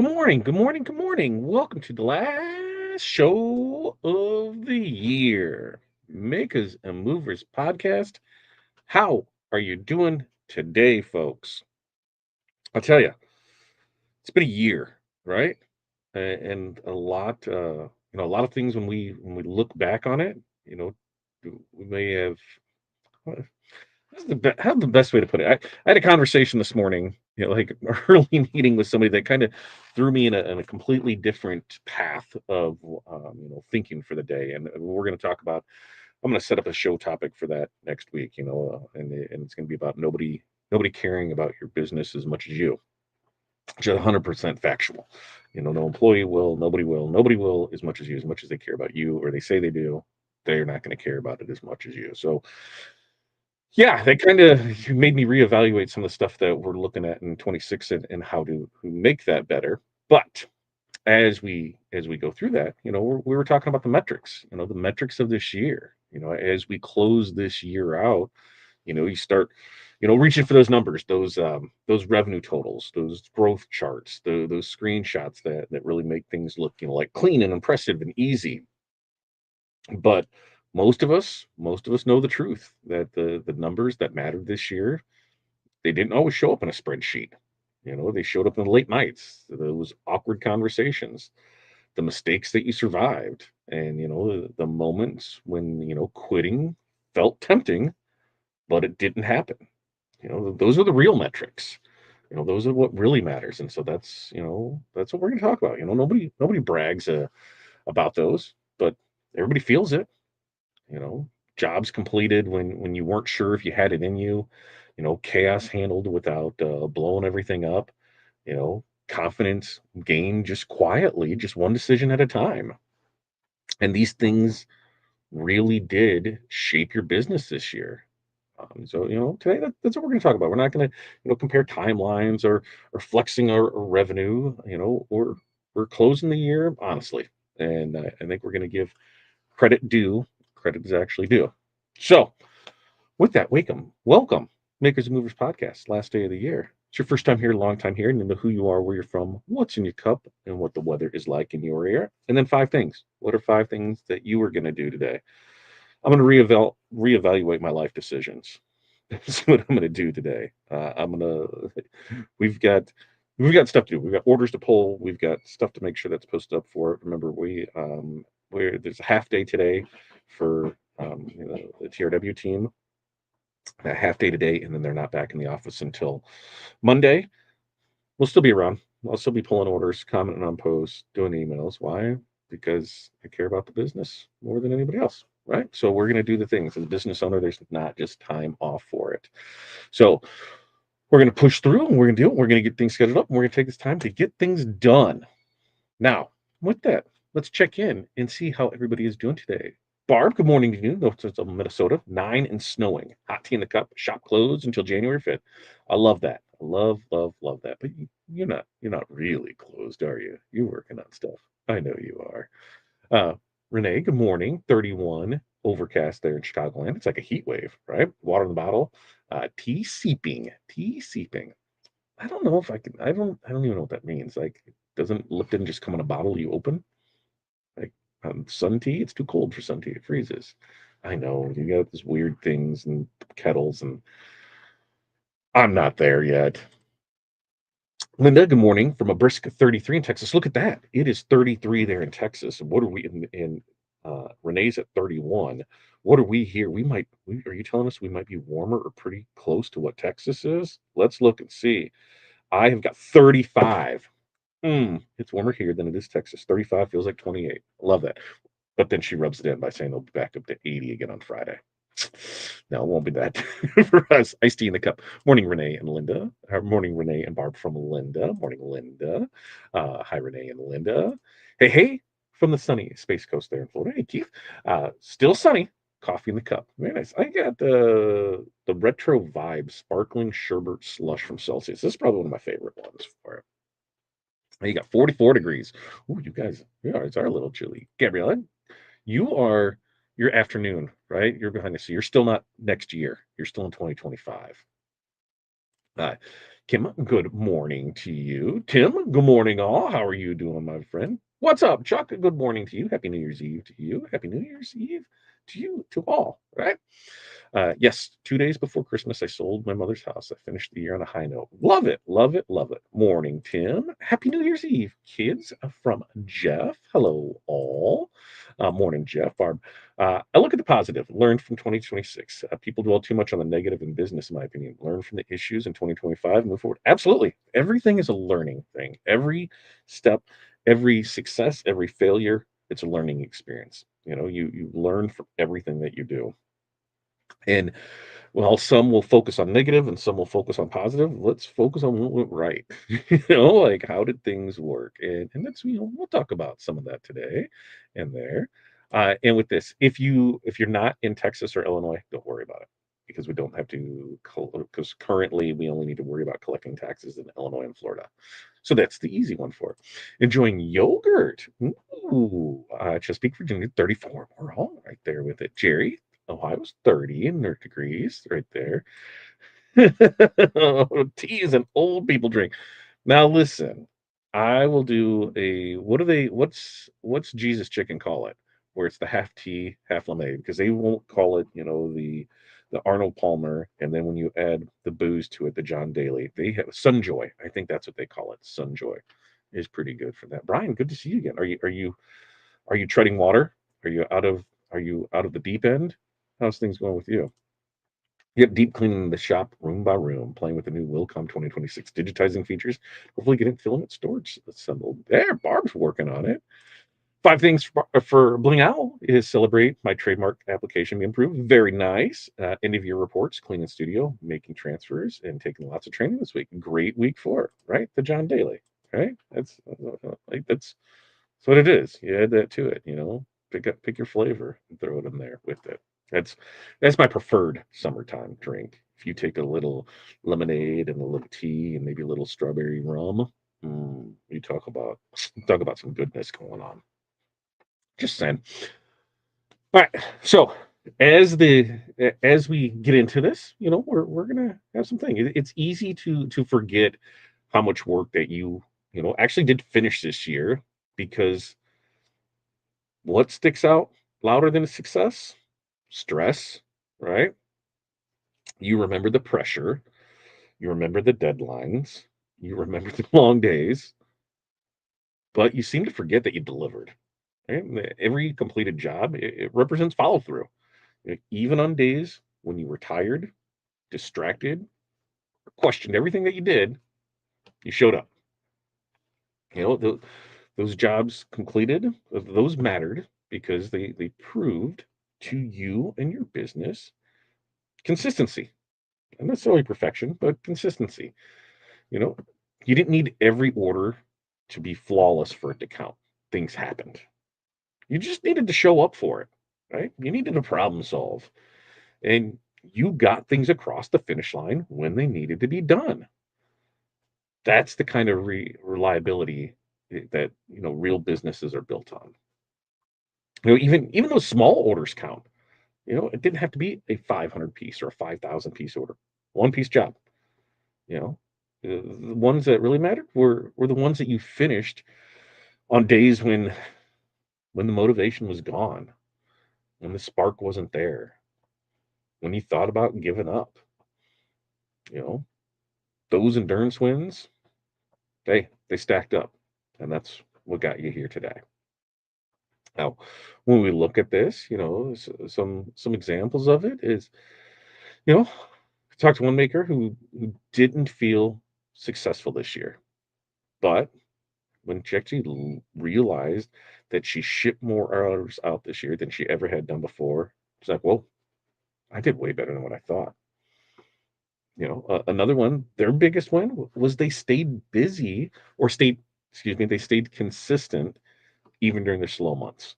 Good morning, good morning, good morning. Welcome to the last show of the year. Makers and Movers podcast. How are you doing today, folks? I'll tell you, it's been a year, right? And a lot, a lot of things when we look back on it, you know, we may have. How's the best way to put it? I had a conversation this morning, like an early meeting with somebody that kind of threw me in a completely different path of thinking for the day. And we're going to talk about. I'm going to set up a show topic for that next week. And it's going to be about nobody caring about your business as much as you. Just 100% factual. No employee will, nobody will as much as they care about you, or they say they do. They're not going to care about it as much as you. So yeah, that kinda made me reevaluate some of the stuff that we're looking at in '26 and how to make that better. But as we go through that, we were talking about the metrics of this year. As we close this year out, you start, reaching for those numbers, those revenue totals, those growth charts, those screenshots that really make things look, like clean and impressive and easy. But most of us know the truth that the numbers that mattered this year, they didn't always show up in a spreadsheet. They showed up in the late nights, those awkward conversations, the mistakes that you survived, and the moments when quitting felt tempting, but it didn't happen. Those are the real metrics. Those are what really matters. And so that's what we're going to talk about. Nobody brags about those, but everybody feels it. you know Jobs completed when you weren't sure if you had it in you, chaos handled without blowing everything up, confidence gained just quietly, just one decision at a time. And these things really did shape your business this year. So today that's what we're going to talk about. We're not going to compare timelines or flexing our revenue. We're closing the year honestly, and I think we're going to give credit due. Credit is actually due. So, with that, welcome, Makers and Movers podcast, last day of the year. It's your first time here, long time here, and you know who you are, where you're from, what's in your cup, and what the weather is like in your area. And then five things. What are five things that you are going to do today? I'm going to reevaluate my life decisions. That's what I'm going to do today. I'm going to. We've got we've got stuff to do. We've got orders to pull. We've got stuff to make sure that's posted up for it. Remember, there's a half day today for the TRW team, a half day today, and then they're not back in the office until Monday. We'll still be around. I'll still be pulling orders, commenting on posts, doing emails. Why? Because I care about the business more than anybody else, right? So we're going to do the things. As a business owner, there's not just time off for it. So we're going to push through and we're going to do it. We're going to get things scheduled up and we're going to take this time to get things done. Now, with that, let's check in and see how everybody is doing today. Barb, good morning to you. North of Minnesota, 9 and snowing. Hot tea in the cup. Shop closed until January 5th. I love that. I love, love, love that. But you're not really closed, are you? You're working on stuff. I know you are. Uh, Renee, good morning. 31, overcast there in Chicagoland. It's like a heat wave, right? Water in the bottle. Tea seeping. Tea seeping. I don't know if I can. I don't even know what that means. Like, doesn't Lipton just come in a bottle you open? Like, sun tea, it's too cold for sun tea. It freezes. I know you got these weird things and kettles, and I'm not there yet. Linda, good morning from a brisk 33 in Texas. Look at that. It is 33 there in Texas. And what are we in Renee's at 31. What are we here? Are you telling us we might be warmer or pretty close to what Texas is? Let's look and see. I have got 35. It's warmer here than it is Texas. 35 feels like 28. Love that. But then she rubs it in by saying they'll be back up to 80 again on Friday. No, it won't be that for us. Iced tea in the cup. Morning, Renee and Linda. Morning, Renee and Barb from Linda. Morning, Linda. Hi, Renee and Linda. Hey, hey, from the sunny Space Coast there in Florida. Hey, Keith. Still sunny. Coffee in the cup. Very nice. I got the retro vibe sparkling sherbet slush from Celsius. This is probably one of my favorite ones for it. You got 44 degrees. Ooh, you guys, it's our little chilly. Gabriella, you are your afternoon, right? You're behind us. So you're still not next year. You're still in 2025. Uh, Kim, good morning to you. Tim, good morning, all. How are you doing, my friend? What's up, Chuck? Good morning to you. Happy New Year's Eve to you. Happy New Year's Eve to you, to all, right? Yes, 2 days before Christmas, I sold my mother's house. I finished the year on a high note. Love it, love it, love it. Morning, Tim. Happy New Year's Eve, kids. From Jeff. Hello, all. Morning, Jeff. Barb. I look at the positive. Learn from 2026. People dwell too much on the negative in business, in my opinion. Learn from the issues in 2025. Move forward. Absolutely. Everything is a learning thing. Every step, every success, every failure, it's a learning experience. You learn from everything that you do. And while some will focus on negative and some will focus on positive, let's focus on what went right. Like how did things work? And that's we'll talk about some of that today and there. And with this, if you're not in Texas or Illinois, don't worry about it because we don't have to because currently we only need to worry about collecting taxes in Illinois and Florida. So that's the easy one for it. Enjoying yogurt. Ooh, Chesapeake, Virginia, 34. We're all right there with it. Jerry, Ohio's 30 in their degrees right there. Tea is an old people drink. Now listen, I will do a what's Jesus chicken call it? Where it's the half tea, half lemonade, because they won't call it, the Arnold Palmer, and then when you add the booze to it, the John Daly, they have Sunjoy. I think that's what they call it. Sunjoy is pretty good for that. Brian, good to see you again. Are you treading water? Are you out of the deep end? How's things going with you? Yep, deep cleaning the shop room by room, playing with the new Wilcom 2026 digitizing features. Hopefully, getting filament storage assembled. There, Barb's working on it. Five things for Bling Owl is celebrate my trademark application be improved. Very nice. End of year reports, cleaning studio, making transfers, and taking lots of training this week. Great week for it, right? The John Daly, right? That's what it is. You add that to it, pick your flavor and throw it in there with it. That's that's my preferred summertime drink. If you take a little lemonade and a little tea and maybe a little strawberry rum, you talk about some goodness going on. Just saying. All right. So as we get into this, we're gonna have some things. It's easy to forget how much work that you actually did finish this year because what sticks out louder than success? Stress, right? You remember the pressure, you remember the deadlines, you remember the long days, but you seem to forget that you delivered. Right? Every completed job, it represents follow through. Even on days when you were tired, distracted, questioned everything that you did, you showed up. Those jobs completed, those mattered because they proved to you and your business consistency. Not necessarily perfection, but consistency. You know, you didn't need every order to be flawless for it to count. Things happened. You just needed to show up for it, right? You needed to problem solve, and you got things across the finish line when they needed to be done. That's the kind of reliability that real businesses are built on. Even those small orders count. It didn't have to be a 500 piece or a 5,000 piece order. One piece job. You know, the ones that really mattered were the ones that you finished on days when the motivation was gone, when the spark wasn't there, when you thought about giving up. You know, those endurance wins, they stacked up, and that's what got you here today. Now, when we look at this, some examples of it is, I talked to one maker who didn't feel successful this year, but when she actually realized that she shipped more orders out this year than she ever had done before, she's like, "Well, I did way better than what I thought." Another one, their biggest win was they stayed busy or they stayed consistent even during their slow months.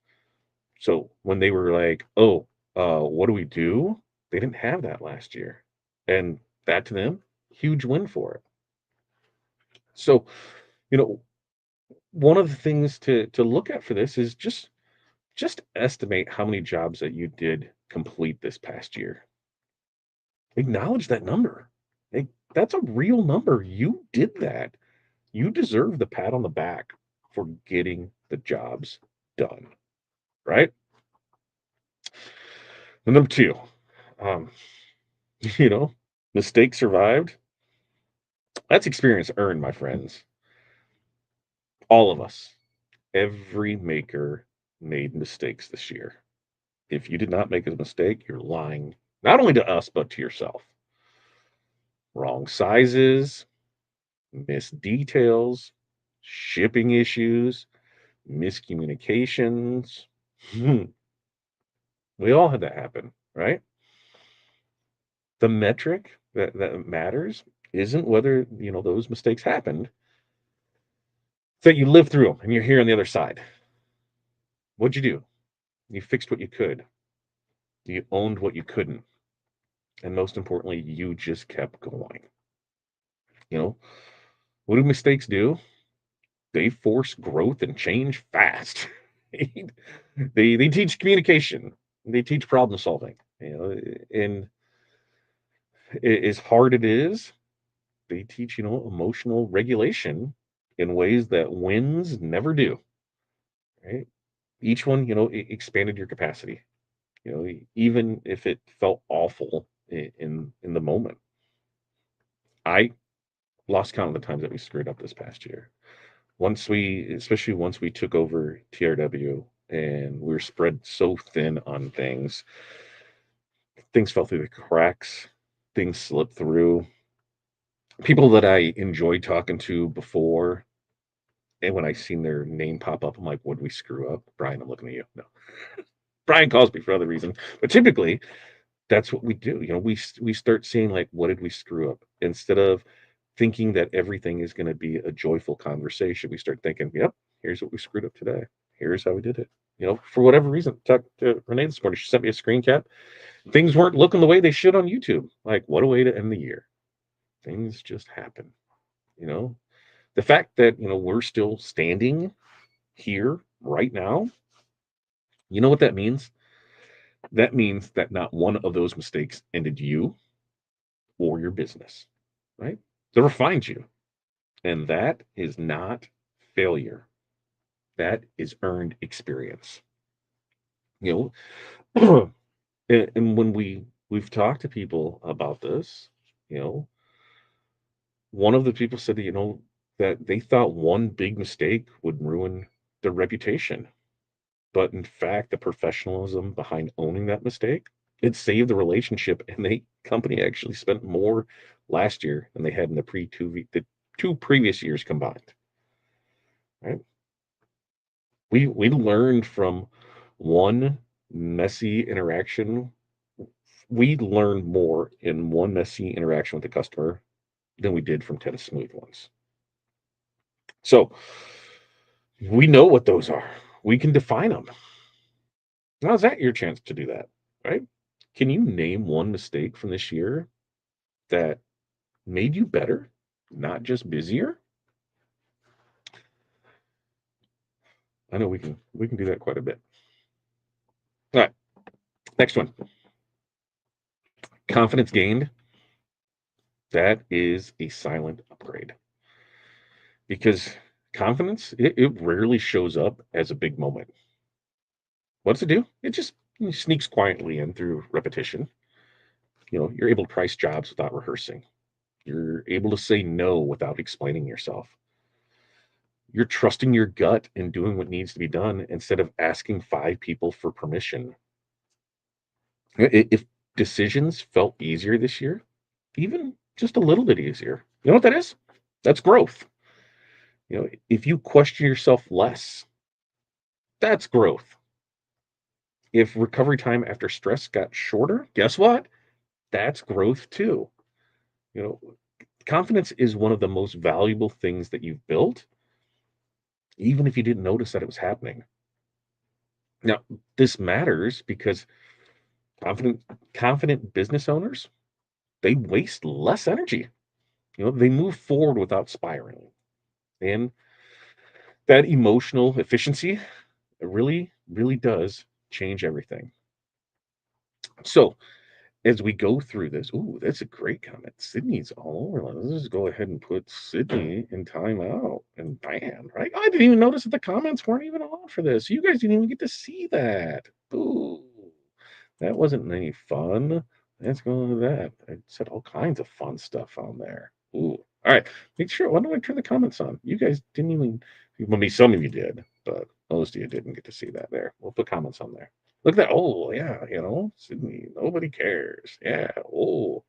So when they were like, "Oh, what do we do?" They didn't have that last year, and that to them, huge win for it. So, you know, one of the things to look at for this is just estimate how many jobs that you did complete this past year. Acknowledge that number. Like, that's a real number. You did that. You deserve the pat on the back for getting the jobs done, right? And number two, um, you know, mistakes survived. That's experience earned, my friends. All of us, every maker made mistakes this year. If you did not make a mistake, you're lying not only to us, but to yourself. Wrong sizes, missed details, shipping issues, miscommunications. We all had that happen, right? The metric that matters isn't whether those mistakes happened, it's that you lived through them and you're here on the other side. What'd you do? You fixed what you could. You owned what you couldn't. And most importantly, you just kept going. You know, what do mistakes do? They force growth and change fast. They teach communication. They teach problem solving. And as hard it is, they teach emotional regulation in ways that wins never do. Right? Each one expanded your capacity. Even if it felt awful in the moment. I lost count of the times that we screwed up this past year. Especially once we took over TRW and we were spread so thin on things fell through the cracks, things slipped through. People that I enjoyed talking to before, and when I seen their name pop up, I'm like, "What did we screw up?" Brian, I'm looking at you. No, Brian calls me for other reasons, but typically that's what we do. We start seeing like, what did we screw up? Instead of thinking that everything is going to be a joyful conversation, we start thinking, "Yep, here's what we screwed up today. Here's how we did it." For whatever reason, talked to Renee this morning. She sent me a screen cap. Things weren't looking the way they should on YouTube. Like, what a way to end the year. Things just happen. You know, the fact that we're still standing here right now. You know what that means? That means that not one of those mistakes ended you or your business, right? They refined you. And that is not failure. That is earned experience. You know, and when we've talked to people about this, you know, one of the people said that, that they thought one big mistake would ruin their reputation. But in fact, the professionalism behind owning that mistake, it saved the relationship, and the company actually spent more last year than they had in the two previous years combined. Right? We learned from one messy interaction. We learned more in one messy interaction with the customer than we did from 10 smooth ones. So we know what those are. We can define them. Now is that your chance to do that, right? Can you name one mistake from this year that made you better, not just busier? I know we can do that quite a bit. All right, next one. Confidence gained. That is a silent upgrade because confidence it rarely shows up as a big moment. What does it do? It just sneaks quietly in through repetition. You're able to price jobs without rehearsing. You're able to say no without explaining yourself. You're trusting your gut and doing what needs to be done instead of asking five people for permission. If decisions felt easier this year, even just a little bit easier, you know what that is? That's growth. If you question yourself less, that's growth. If recovery time after stress got shorter, guess what? That's growth too. You know, confidence is one of the most valuable things that you've built, even if you didn't notice that it was happening. Now, this matters because confident confident business owners, they waste less energy. They move forward without spiraling. And that emotional efficiency, it really, really does change everything. So, as we go through this, ooh, that's a great comment. Sydney's all over. Let's just go ahead and put Sydney in timeout and ban, right? I didn't even notice that the comments weren't even on for this. You guys didn't even get to see that. Ooh, that wasn't any fun. Let's go to that. I said all kinds of fun stuff on there. Ooh. All right. Make sure. Why don't I turn the comments on? You guys didn't even, well, maybe some of you did, but most of you didn't get to see that there. We'll put comments on there. Look at that. Oh, yeah. Sydney, nobody cares. Yeah. Oh,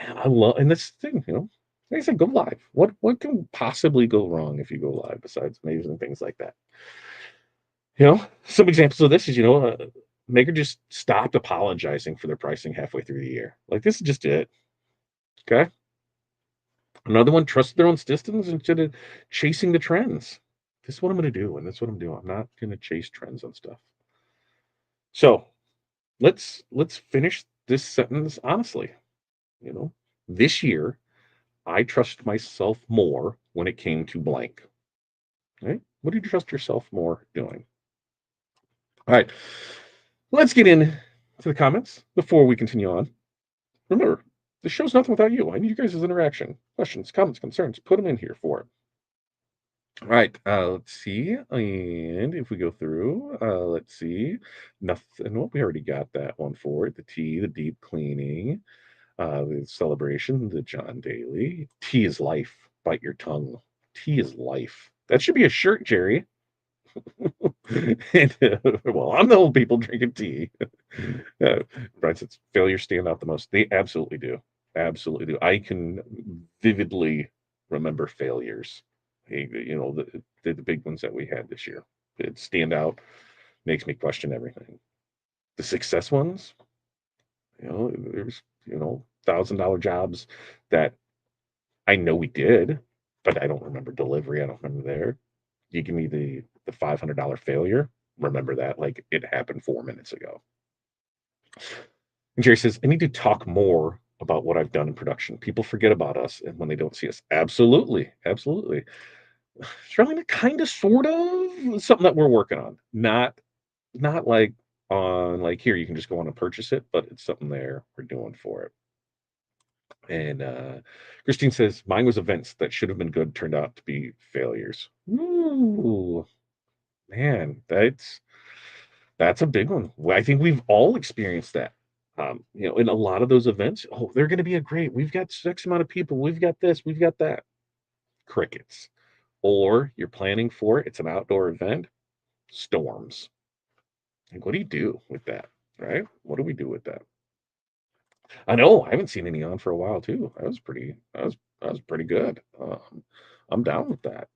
man. I love, and this thing, like I said, go live. What can possibly go wrong if you go live besides amazing things like that? Some examples of this is, Maker just stopped apologizing for their pricing halfway through the year. Like, this is just it. Okay. Another one, trust their own systems instead of chasing the trends. This is what I'm going to do, and that's what I'm doing. I'm not going to chase trends on stuff. So let's finish this sentence honestly. This year I trust myself more when it came to blank. Right? What did you trust yourself more doing? All right. Let's get into the comments before we continue on. Remember, the show's nothing without you. I need you guys' interaction. Questions, comments, concerns. Put them in here for it. All right. Let's see. And if we go through, let's see. Nothing. Well, we already got that one for it. The tea, the deep cleaning, the celebration, the John Daly. Tea is life. Bite your tongue. Tea is life. That should be a shirt, Jerry. And, well, I'm the old people drinking tea. Brian says failures stand out the most. They absolutely do. Absolutely do. I can vividly remember failures. The big ones that we had this year. It stand out, makes me question everything. The success ones, there's $1,000 jobs that I know we did, but I don't remember delivery. I don't remember there. You give me the $500 failure. Remember that like it happened 4 minutes ago. And Jerry says, I need to talk more about what I've done in production. People forget about us and when they don't see us. Absolutely. Absolutely. It's really kind of sort of something that we're working on. Not like on like here, you can just go on and purchase it, but it's something there we're doing for it. And Christine says, mine was events that should have been good, turned out to be failures. Ooh, man, that's a big one. I think we've all experienced that. In a lot of those events, oh, they're going to be a great. We've got X amount of people. We've got this. We've got that. Crickets. Or you're planning for it. It's an outdoor event. Storms. Like, what do you do with that? Right? What do we do with that? I know I haven't seen any on for a while too. I was pretty good. I'm down with that.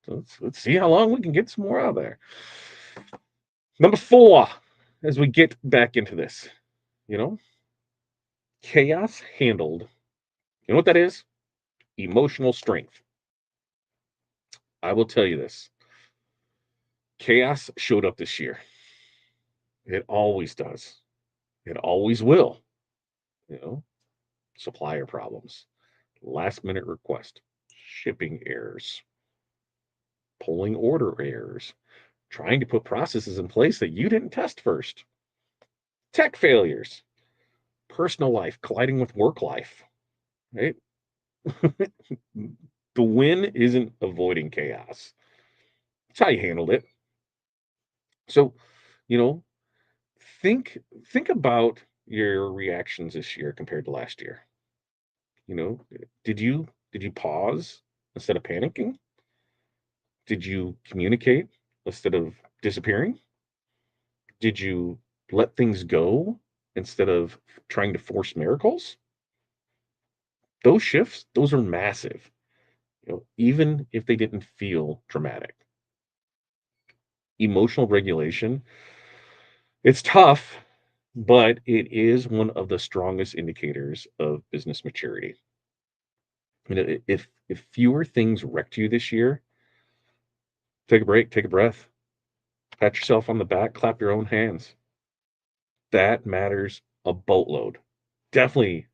So let's see how long we can get some more out there. Number 4, as we get back into this, you know, chaos handled. You know what that is? Emotional strength. I will tell you this. Chaos showed up this year. It always does. It always will. You know, supplier problems, last minute request, shipping errors, pulling order errors, trying to put processes in place that you didn't test first, tech failures, personal life colliding with work life, right? The win isn't avoiding chaos. It's how you handled it. So, you know, think think about your reactions this year compared to last year. You know, did you pause instead of panicking? Did you communicate instead of disappearing? Did you let things go instead of trying to force miracles? Those shifts, those are massive, even if they didn't feel dramatic. Emotional regulation, it's tough, but it is one of the strongest indicators of business maturity. If fewer things wrecked you this year, take a break, take a breath, pat yourself on the back, clap your own hands. That matters a boatload. Definitely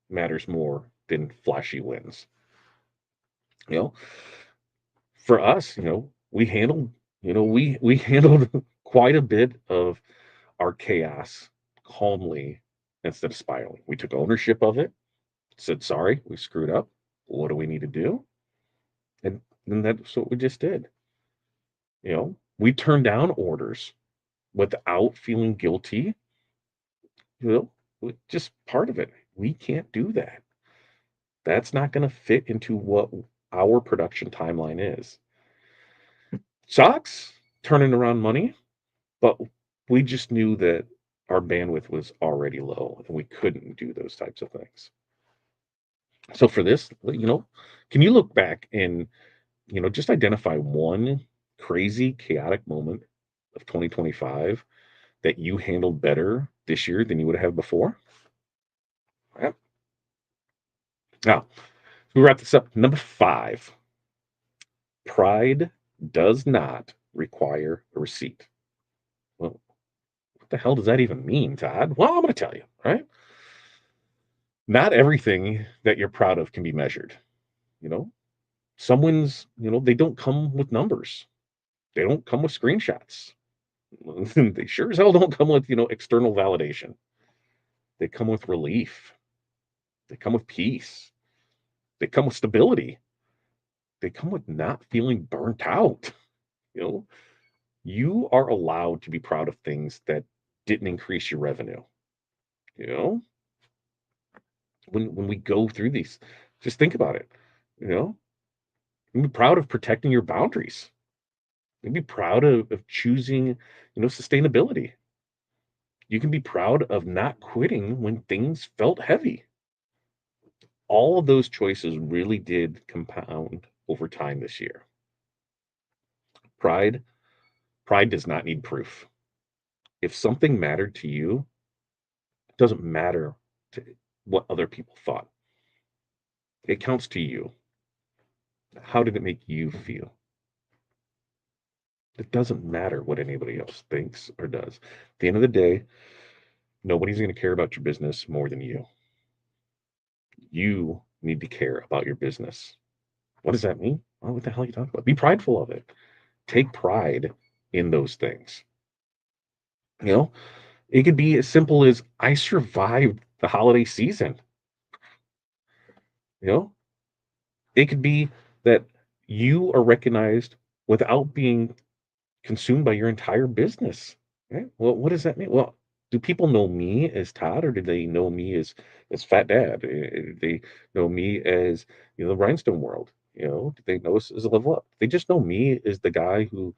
matters more than flashy wins. You know, for us, we handled quite a bit of our chaos calmly instead of spiraling. We took ownership of it, said, sorry, we screwed up. What do we need to do? And then that's what we just did. We turned down orders without feeling guilty. Just part of it. We can't do that. That's not going to fit into what our production timeline is. Sucks turning around money, but we just knew that our bandwidth was already low and we couldn't do those types of things. So for this, can you look back and, just identify one crazy, chaotic moment of 2025 that you handled better this year than you would have before? Yeah. Now, we wrap this up. Number 5, pride does not require a receipt. Well, what the hell does that even mean, Todd? Well, I'm going to tell you, right? Not everything that you're proud of can be measured. You know, someone's, they don't come with numbers. They don't come with screenshots. They sure as hell don't come with, external validation. They come with relief. They come with peace. They come with stability. They come with not feeling burnt out. You know, you are allowed to be proud of things that didn't increase your revenue. You know, when we go through these, just think about it. You know, be proud of protecting your boundaries. Be proud of choosing, sustainability. You can be proud of not quitting when things felt heavy. All of those choices really did compound over time this year. Pride, pride does not need proof. If something mattered to you, it doesn't matter to what other people thought. It counts to you. How did it make you feel? It doesn't matter what anybody else thinks or does. At the end of the day, nobody's going to care about your business more than you. You need to care about your business. What does that mean? Well, what the hell are you talking about? Be prideful of it. Take pride in those things. You know, it could be as simple as I survived the holiday season. You know, it could be that you are recognized without being consumed by your entire business. Right? Well, what does that mean? Well, do people know me as Todd, or do they know me as Fat Dad? Do they know me as the Rhinestone World? Do they know us as a Level Up? They just know me as the guy who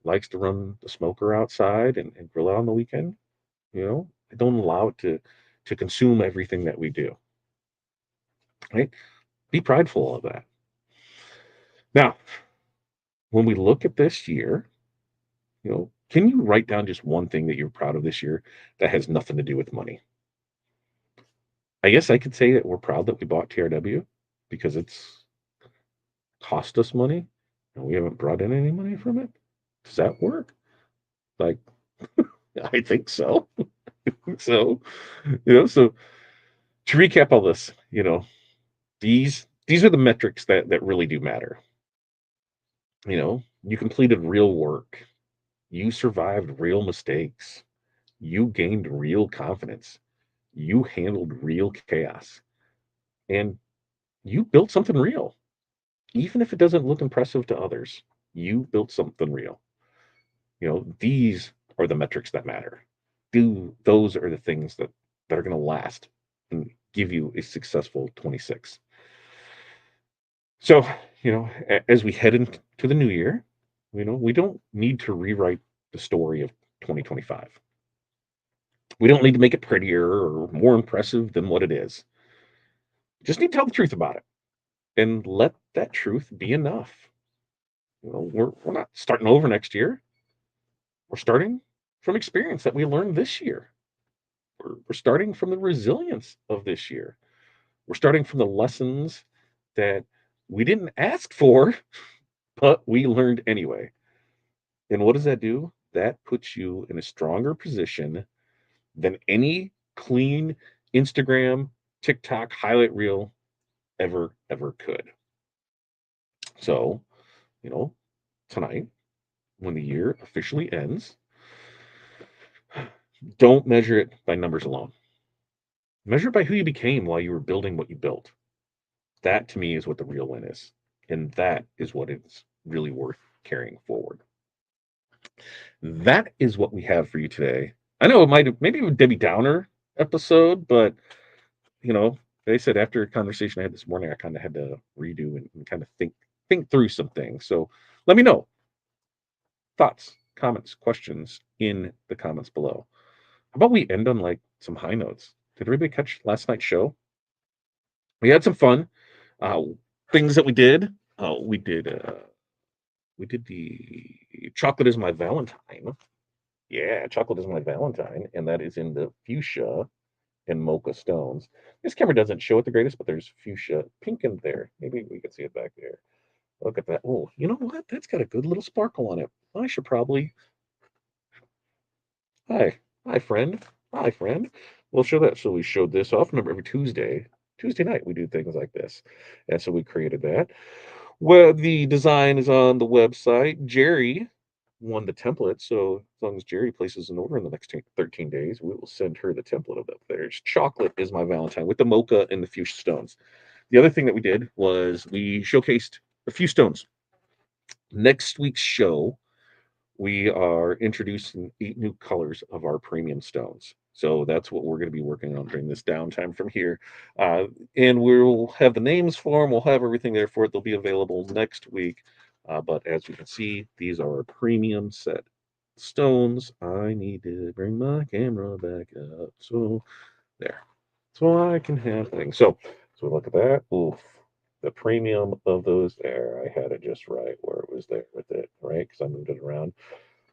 likes to run the smoker outside and grill out on the weekend. I don't allow it to consume everything that we do. Right? Be prideful of that. Now, when we look at this year, can you write down just one thing that you're proud of this year that has nothing to do with money? I guess I could say that we're proud that we bought TRW because it's cost us money and we haven't brought in any money from it. Does that work? Like, I think so. So, so to recap all this, these are the metrics that really do matter. You completed real work. You survived real mistakes. You gained real confidence. You handled real chaos. And you built something real. Even if it doesn't look impressive to others, you built something real. These are the metrics that matter. Those are the things that are going to last and give you a successful 26. So, as we head into the new year, we don't need to rewrite the story of 2025. We don't need to make it prettier or more impressive than what it is. Just need to tell the truth about it and let that truth be enough. We're not starting over next year. We're starting from experience that we learned this year. We're starting from the resilience of this year. We're starting from the lessons that we didn't ask for, but we learned anyway. And what does that do? That puts you in a stronger position than any clean Instagram, TikTok highlight reel ever could. So, tonight, when the year officially ends, don't measure it by numbers alone. Measure it by who you became while you were building what you built. That to me is what the real win is. And that is what is really worth carrying forward. That is what we have for you today. I know it might have maybe a Debbie Downer episode, but you know, they said after a conversation I had this morning, I kind of had to redo and kind of think through some things. So let me know thoughts, comments, questions in the comments below. How about we end on like some high notes? Did everybody catch last night's show? We had some fun. Uh, things that we did. We did the chocolate is my Valentine. Yeah, chocolate is my Valentine, and that is in the fuchsia and mocha stones. This camera doesn't show it the greatest, but there's fuchsia pink in there. Maybe we can see it back there. Look at that. Oh, you know what? That's got a good little sparkle on it. I should probably. Hi, hi, friend. Hi, friend. We'll show that. So we showed this off. Remember, every Tuesday night, we do things like this, and so we created that. Well, the design is on the website. Jerry won the template, so as long as Jerry places an order in the next 13 days, we will send her the template of that. There's chocolate is my Valentine with the mocha and the fuchsia stones. The other thing that we did was we showcased a few stones. Next week's show, we are introducing 8 new colors of our premium stones. So that's what we're going to be working on during this downtime from here. And we'll have the names for them. We'll have everything there for it. They'll be available next week. But as you can see, these are our premium set stones. I need to bring my camera back up. So there. So I can have things. So look at that. Oof. The premium of those there. I had it just right where it was there with it, right? Because I moved it around.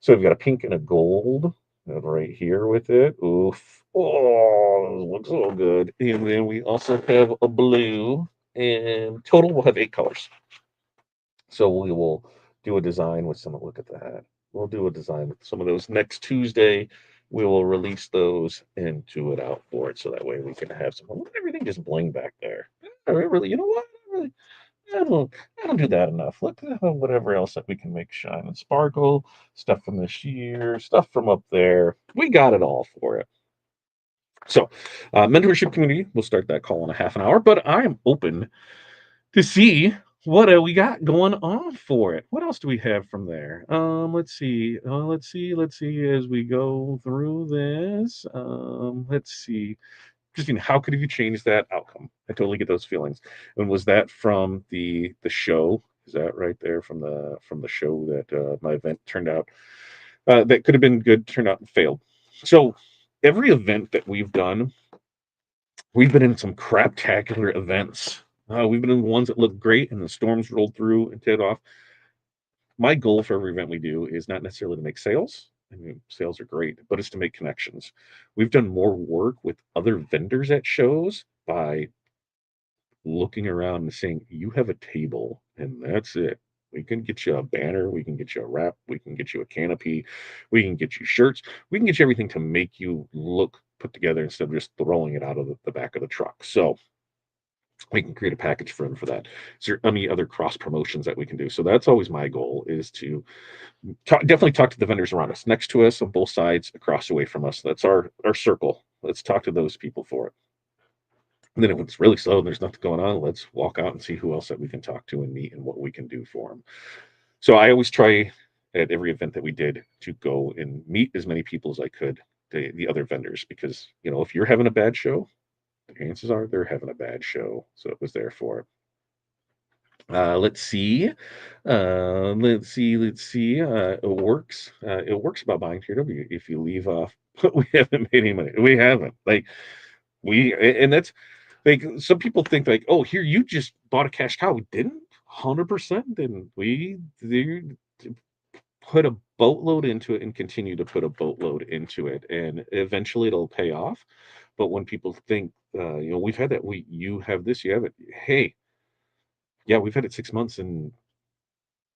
So we've got a pink and a gold right here with it. Oof. Oh, those look so good. And then we also have a blue. And total we'll have 8 colors. So we will do a design with some, look at that. We'll do a design with some of those next Tuesday. We will release those and do it out for it. So that way we can have some, look at everything just bling back there. I really, you know what? I don't, I don't do that enough. Look at whatever else that we can make shine and sparkle, stuff from this year, stuff from up there. We got it all for it. So, mentorship community, we'll start that call in a half an hour, but I am open to see what we got going on for it. What else do we have from there? Let's see. Let's see as we go through this. Let's see. Christine, how could you change that outcome? I totally get those feelings. And was that from the show? Is that right there from the show that my event turned out that could have been good, turned out and failed? So every event that we've been in some craptacular events. We've been in ones that look great and the storms rolled through and teared off. My goal for every event we do is not necessarily to make sales. I mean, sales are great, but it's to make connections. We've done more work with other vendors at shows by looking around and saying, "You have a table, and that's it. We can get you a banner, we can get you a wrap, we can get you a canopy, we can get you shirts, we can get you everything to make you look put together instead of just throwing it out of the back of the truck." So we can create a package for them for that. Is there any other cross promotions that we can do? So that's always my goal is to definitely talk to the vendors around us, next to us, on both sides, across away from us. That's our circle. Let's talk to those people for it. And then if it's really slow and there's nothing going on, let's walk out and see who else that we can talk to and meet and what we can do for them. So I always try at every event that we did to go and meet as many people as I could, the other vendors, because if you're having a bad show, the chances are they're having a bad show. So it was there for it. Let's see. Let's see. It works. It works about buying TW if you leave off, but we haven't made any money. We haven't. Like and that's like some people think like, oh, here you just bought a cash cow. We didn't. 100% didn't. They put a boatload into it and continue to put a boatload into it, and eventually it'll pay off. But when people think, we've had that. You have this, you have it. Hey, yeah, we've had it 6 months, and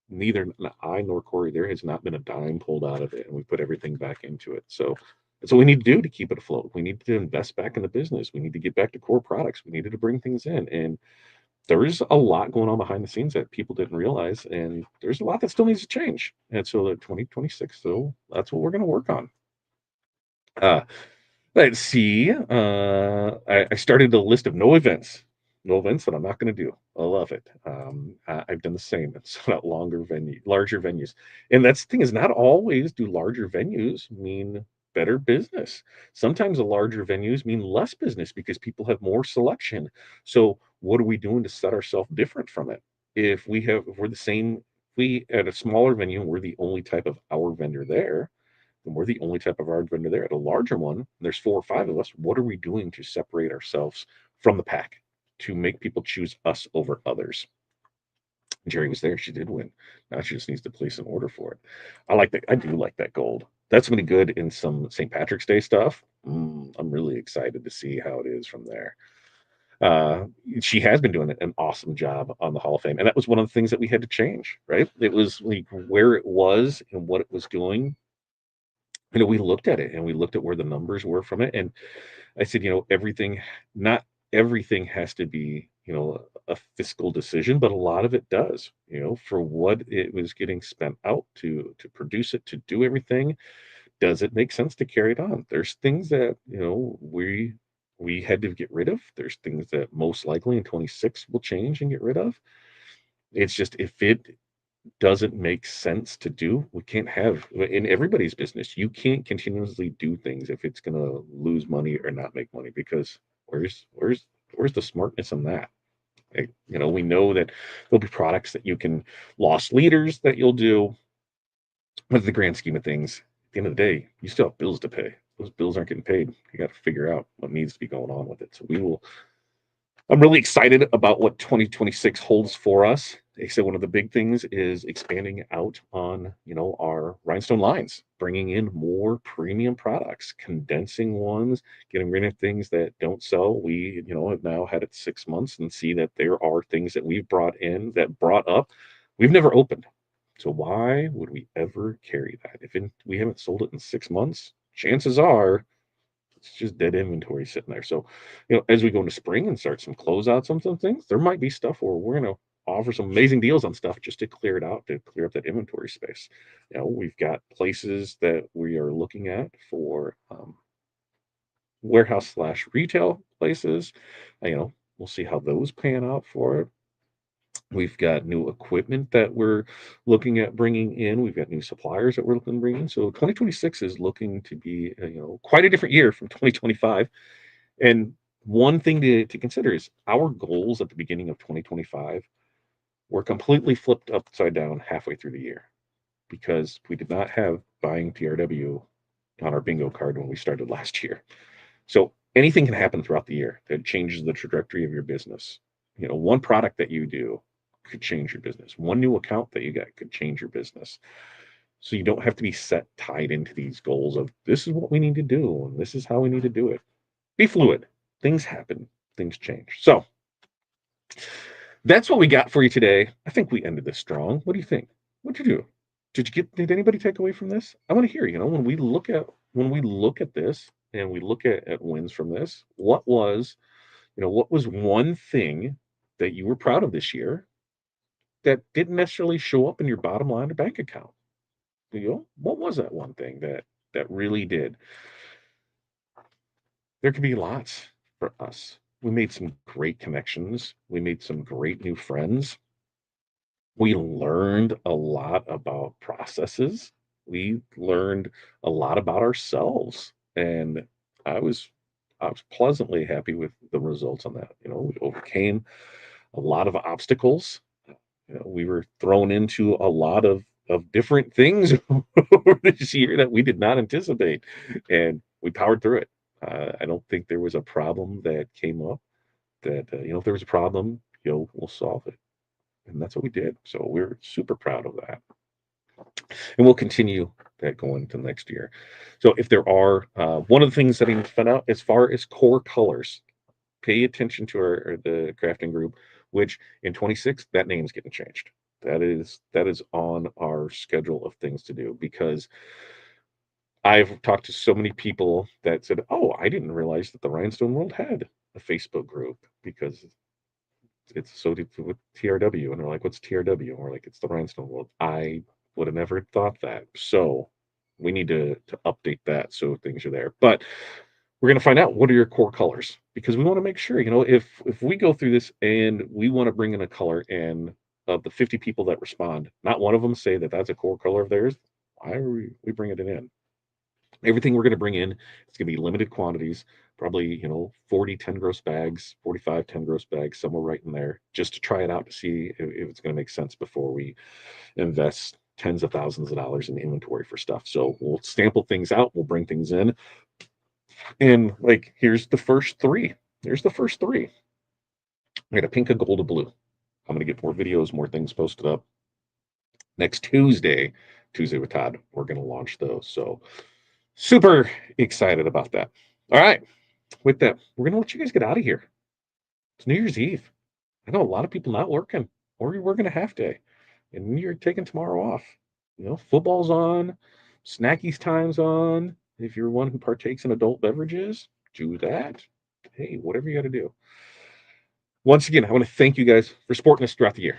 neither I nor Corey, there has not been a dime pulled out of it, and we put everything back into it. So that's what we need to do to keep it afloat. We need to invest back in the business. We need to get back to core products. We needed to bring things in, and there's a lot going on behind the scenes that people didn't realize, and there's a lot that still needs to change. And so, 2026, so that's what we're going to work on. Uh, Let's see. I started a list of no events that I'm not going to do. I love it. I've done the same. It's not larger venues, and that's the thing is not always do larger venues mean better business. Sometimes the larger venues mean less business because people have more selection. So what are we doing to set ourselves different from it? If we're the same, we at a smaller venue, we're the only type of our vendor there and we're the only type of art vendor there. At a larger one, there's 4 or 5 of us. What are we doing to separate ourselves from the pack to make people choose us over others? Jerry was there. She did win. Now she just needs to place an order for it. I like that. I do like that gold. That's going to be good in some St. Patrick's Day stuff. I'm really excited to see how it is from there. Uh, she has been doing an awesome job on the Hall of Fame, and that was one of the things that we had to change. Right? It was like where it was and what it was doing. We looked at it and we looked at where the numbers were from it. And I said, not everything has to be, a fiscal decision, but a lot of it does, for what it was getting spent out to produce it, to do everything. Does it make sense to carry it on? There's things that, we had to get rid of. There's things that most likely in 26 will change and get rid of. It's just if it doesn't make sense to do. We can't have in everybody's business. You can't continuously do things if it's going to lose money or not make money because where's the smartness in that? We know that there'll be products that you can lost leaders that you'll do, but the grand scheme of things, at the end of the day, you still have bills to pay. Those bills aren't getting paid. You got to figure out what needs to be going on with it. So I'm really excited about what 2026 holds for us. They said one of the big things is expanding out on, our rhinestone lines, bringing in more premium products, condensing ones, getting rid of things that don't sell. We, have now had it 6 months and see that there are things that we've brought in that brought up we've never opened. So why would we ever carry that? We haven't sold it in 6 months, chances are it's just dead inventory sitting there. So, as we go into spring and start some closeouts on some things, there might be stuff where we're going to offer some amazing deals on stuff just to clear it out, to clear up that inventory space. We've got places that we are looking at for warehouse slash retail places. We'll see how those pan out for it. We've got new equipment that we're looking at bringing in. We've got new suppliers that we're looking to bring in. So 2026 is looking to be, quite a different year from 2025. And one thing to consider is our goals at the beginning of 2025 were completely flipped upside down halfway through the year because we did not have buying TRW on our bingo card when we started last year. So anything can happen throughout the year that changes the trajectory of your business. One product that you do could change your business. One new account that you get could change your business. So you don't have to be tied into these goals of this is what we need to do and this is how we need to do it. Be fluid. Things happen, things change. So that's what we got for you today. I think we ended this strong. What do you think? What'd you do? Did anybody take away from this? I want to hear, when we look at this and we look at wins from this, what was one thing that you were proud of this year that didn't necessarily show up in your bottom line or bank account? What was that one thing that really did? There could be lots for us. We made some great connections. We made some great new friends. We learned a lot about processes. We learned a lot about ourselves. And I was I was pleasantly happy with the results on that. We overcame a lot of obstacles. We were thrown into a lot of different things over this year that we did not anticipate, and we powered through it. I don't think there was a problem that came up that if there was a problem, we'll solve it, and that's what we did. So we're super proud of that, and we'll continue that going to next year. So if there are one of the things that I found out as far as core colors, pay attention to the crafting group, which in 26 that name's getting changed. That is on our schedule of things to do because I've talked to so many people that said, "Oh, I didn't realize that the Rhinestone World had a Facebook group because it's associated with TRW." And they're like, "What's TRW?" And we're like, "It's the Rhinestone World." I would have never thought that. So we need to update that so things are there. But we're going to find out what are your core colors, because we want to make sure, if we go through this and we want to bring in a color, and of the 50 people that respond, not one of them say that that's a core color of theirs, why are we bringing it in? Everything we're going to bring in, it's going to be limited quantities, probably 40 10 gross bags, 45 10 gross bags, somewhere right in there, just to try it out to see if it's going to make sense before we invest tens of thousands of dollars in inventory for stuff. So we'll sample things out, we'll bring things in, and like, here's the first three. Here's the first three. I got a pink, a gold, a blue. I'm going to get more videos, more things posted up next Tuesday. Tuesday with Todd, we're going to launch those. So super excited about that. All right. With that, we're going to let you guys get out of here. It's New Year's Eve. I know a lot of people not working, or you're working a half day, and you're taking tomorrow off. Football's on, snackies time's on. If you're one who partakes in adult beverages, do that. Hey, whatever you got to do. Once again, I want to thank you guys for supporting us throughout the year.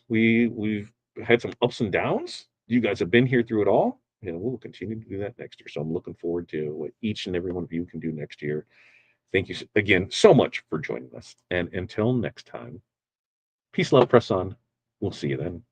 We've had some ups and downs. You guys have been here through it all, and we'll continue to do that next year. So I'm looking forward to what each and every one of you can do next year. Thank you again so much for joining us. And until next time, peace, love, press on. We'll see you then.